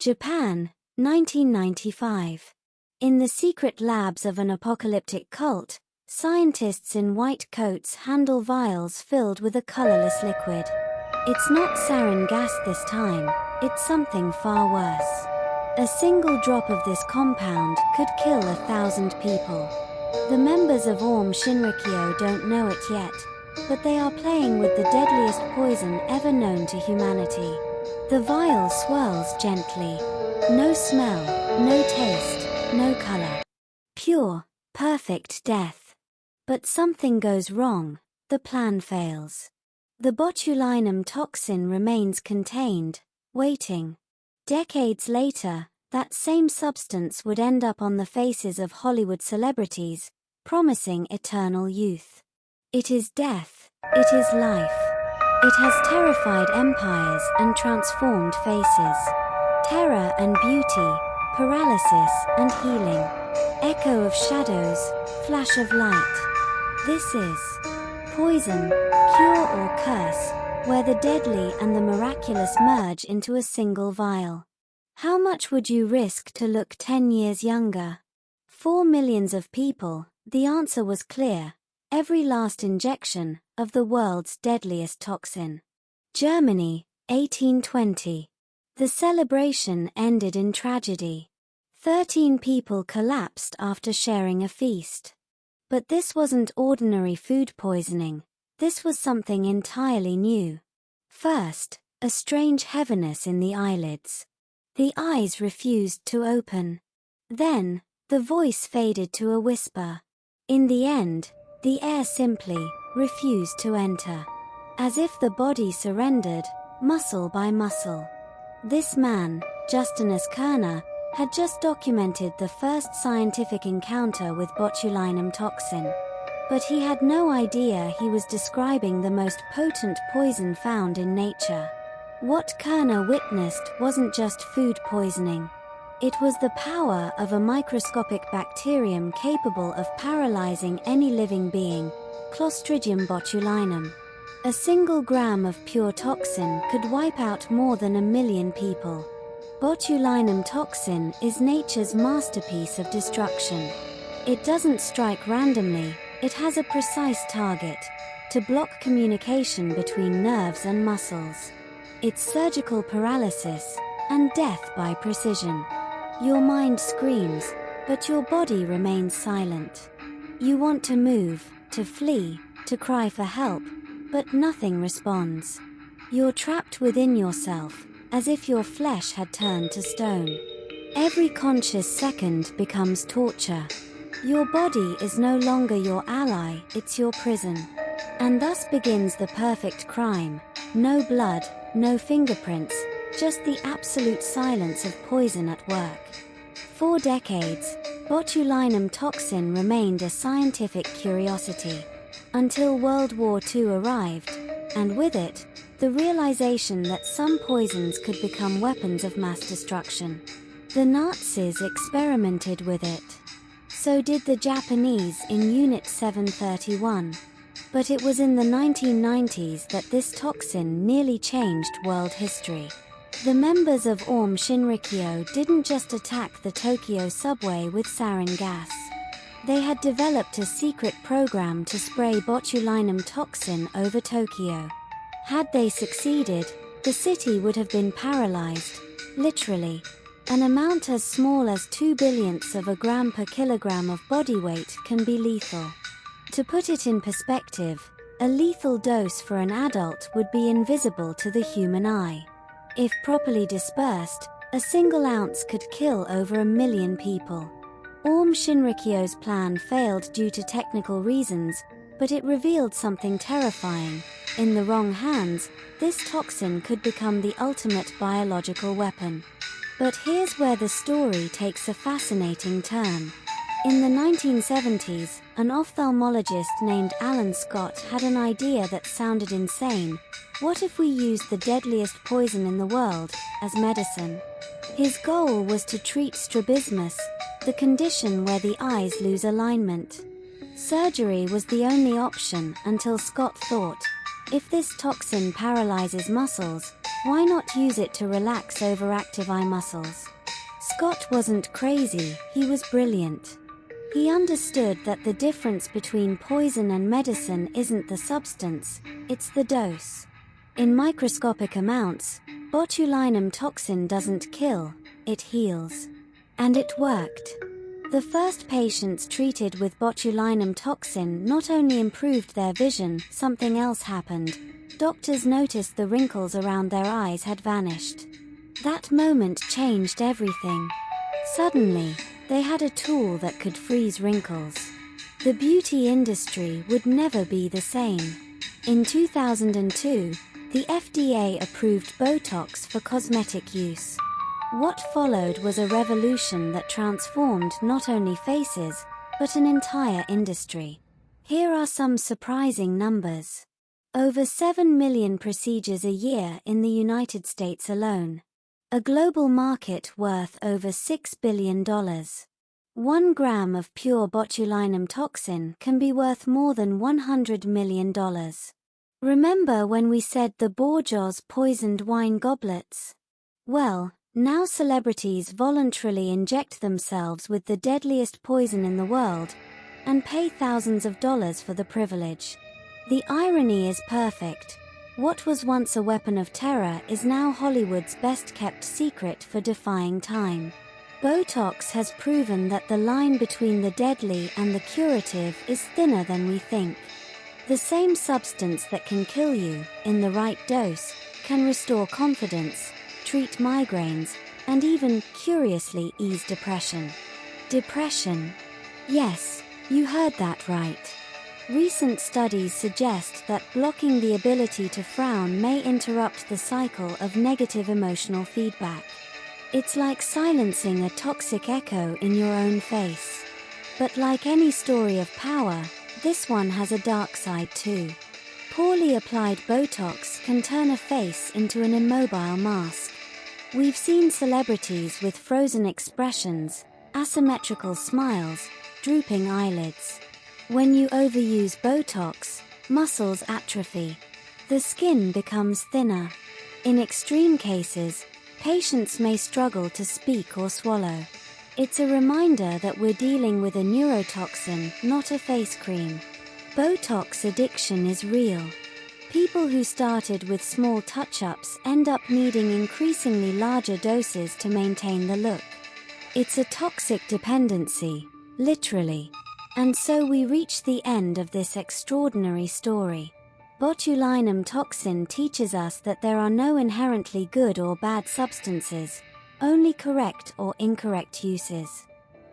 Japan, 1995. In the secret labs of an apocalyptic cult, scientists in white coats handle vials filled with a colorless liquid. It's not sarin gas this time, it's something far worse. A single drop of this compound could kill 1,000 people. The members of Aum Shinrikyo don't know it yet, but they are playing with the deadliest poison ever known to humanity. The vial swirls gently. No smell, no taste, no color. Pure, perfect death. But something goes wrong, the plan fails. The botulinum toxin remains contained, waiting. Decades later, that same substance would end up on the faces of Hollywood celebrities, promising eternal youth. It is death, it is life. It has terrified empires and transformed faces. Terror and beauty, paralysis and healing. Echo of shadows, flash of light. This is poison, cure or curse, where the deadly and the miraculous merge into a single vial. How much would you risk to look 10 years younger? 4 millions of people, the answer was clear. Every last injection of the world's deadliest toxin. Germany, 1820. The celebration ended in tragedy. 13 people collapsed after sharing a feast. But this wasn't ordinary food poisoning. This was something entirely new. First, a strange heaviness in the eyelids. The eyes refused to open. Then, the voice faded to a whisper. In the end, the air simply refused to enter. As if the body surrendered, muscle by muscle. This man, Justinus Kerner, had just documented the first scientific encounter with botulinum toxin. But he had no idea he was describing the most potent poison found in nature. What Kerner witnessed wasn't just food poisoning. It was the power of a microscopic bacterium capable of paralyzing any living being, Clostridium botulinum. A single gram of pure toxin could wipe out more than 1 million people. Botulinum toxin is nature's masterpiece of destruction. It doesn't strike randomly, it has a precise target: to block communication between nerves and muscles. It's surgical paralysis and death by precision. Your mind screams, but your body remains silent. You want to move, to flee, to cry for help, but nothing responds. You're trapped within yourself, as if your flesh had turned to stone. Every conscious second becomes torture. Your body is no longer your ally, it's your prison. And thus begins the perfect crime. No blood, no fingerprints, just the absolute silence of poison at work. For decades, botulinum toxin remained a scientific curiosity. Until World War II arrived, and with it, the realization that some poisons could become weapons of mass destruction. The Nazis experimented with it. So did the Japanese in Unit 731. But it was in the 1990s that this toxin nearly changed world history. The members of Aum Shinrikyo didn't just attack the Tokyo subway with sarin gas. They had developed a secret program to spray botulinum toxin over Tokyo. Had they succeeded, the city would have been paralyzed, literally. An amount as small as 2 billionths of a gram per kilogram of body weight can be lethal. To put it in perspective, a lethal dose for an adult would be invisible to the human eye. If properly dispersed, a single ounce could kill over 1 million people. Aum Shinrikyo's plan failed due to technical reasons, but it revealed something terrifying. In the wrong hands, this toxin could become the ultimate biological weapon. But here's where the story takes a fascinating turn. In the 1970s, an ophthalmologist named Alan Scott had an idea that sounded insane. What if we used the deadliest poison in the world as medicine? His goal was to treat strabismus, the condition where the eyes lose alignment. Surgery was the only option until Scott thought, if this toxin paralyzes muscles, Why not use it to relax overactive eye muscles? Scott wasn't crazy, he was brilliant. He understood that the difference between poison and medicine isn't the substance, it's the dose. In microscopic amounts, botulinum toxin doesn't kill, it heals. And it worked. The first patients treated with botulinum toxin not only improved their vision, something else happened. Doctors noticed the wrinkles around their eyes had vanished. That moment changed everything. Suddenly, they had a tool that could freeze wrinkles. The beauty industry would never be the same. In 2002, the FDA approved Botox for cosmetic use. What followed was a revolution that transformed not only faces, but an entire industry. Here are some surprising numbers. Over 7 million procedures a year in the United States alone. A global market worth over $6 billion. 1 gram of pure botulinum toxin can be worth more than $100 million. Remember when we said the Borgias poisoned wine goblets? Well, now celebrities voluntarily inject themselves with the deadliest poison in the world and pay thousands of dollars for the privilege. The irony is perfect. What was once a weapon of terror is now Hollywood's best-kept secret for defying time. Botox has proven that the line between the deadly and the curative is thinner than we think. The same substance that can kill you, in the right dose, can restore confidence, treat migraines, and even, curiously, ease depression. Depression. Yes, you heard that right. Recent studies suggest that blocking the ability to frown may interrupt the cycle of negative emotional feedback. It's like silencing a toxic echo in your own face. But like any story of power, this one has a dark side too. Poorly applied Botox can turn a face into an immobile mask. We've seen celebrities with frozen expressions, asymmetrical smiles, drooping eyelids. When you overuse Botox, muscles atrophy. The skin becomes thinner. In extreme cases, patients may struggle to speak or swallow. It's a reminder that we're dealing with a neurotoxin, not a face cream. Botox addiction is real. People who started with small touch-ups end up needing increasingly larger doses to maintain the look. It's a toxic dependency, literally. And so we reach the end of this extraordinary story. Botulinum toxin teaches us that there are no inherently good or bad substances, only correct or incorrect uses.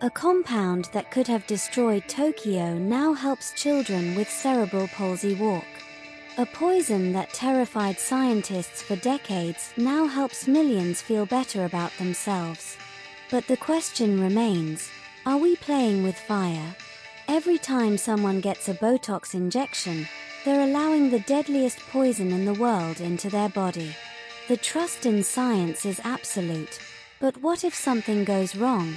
A compound that could have destroyed Tokyo now helps children with cerebral palsy walk. A poison that terrified scientists for decades now helps millions feel better about themselves. But the question remains, are we playing with fire? Every time someone gets a Botox injection, they're allowing the deadliest poison in the world into their body. The trust in science is absolute. But what if something goes wrong?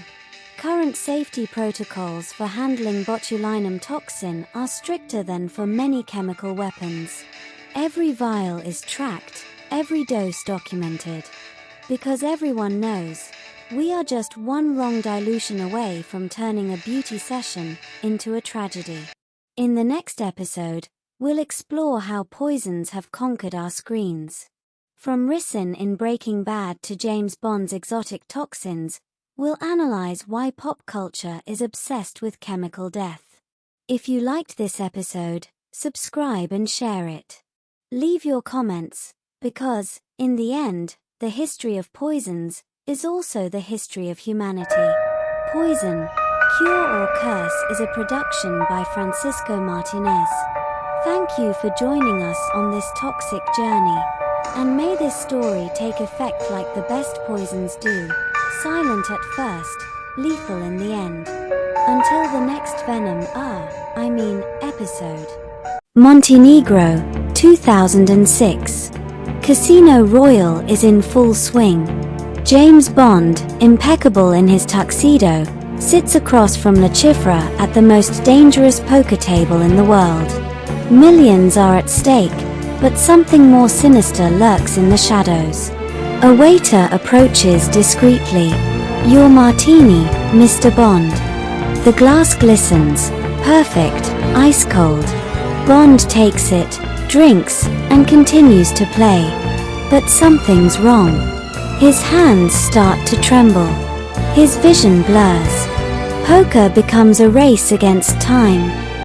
Current safety protocols for handling botulinum toxin are stricter than for many chemical weapons. Every vial is tracked, every dose documented. Because everyone knows, we are just one wrong dilution away from turning a beauty session into a tragedy. In the next episode, we'll explore how poisons have conquered our screens. From ricin in Breaking Bad to James Bond's exotic toxins, we'll analyze why pop culture is obsessed with chemical death. If you liked this episode, subscribe and share it. Leave your comments, because, in the end, the history of poisons is also the history of humanity. Poison, Cure or Curse is a production by Francisco Martinez. Thank you for joining us on this toxic journey. And may this story take effect like the best poisons do, silent at first, lethal in the end. Until the next episode. Montenegro, 2006. Casino Royale is in full swing. James Bond, impeccable in his tuxedo, sits across from La Cifra at the most dangerous poker table in the world. Millions are at stake, But something more sinister lurks in the shadows. A waiter approaches discreetly. "Your martini, Mr. Bond." The glass glistens, perfect, ice cold. Bond takes it, drinks, and continues to play. But something's wrong. His hands start to tremble. His vision blurs. Poker becomes a race against time.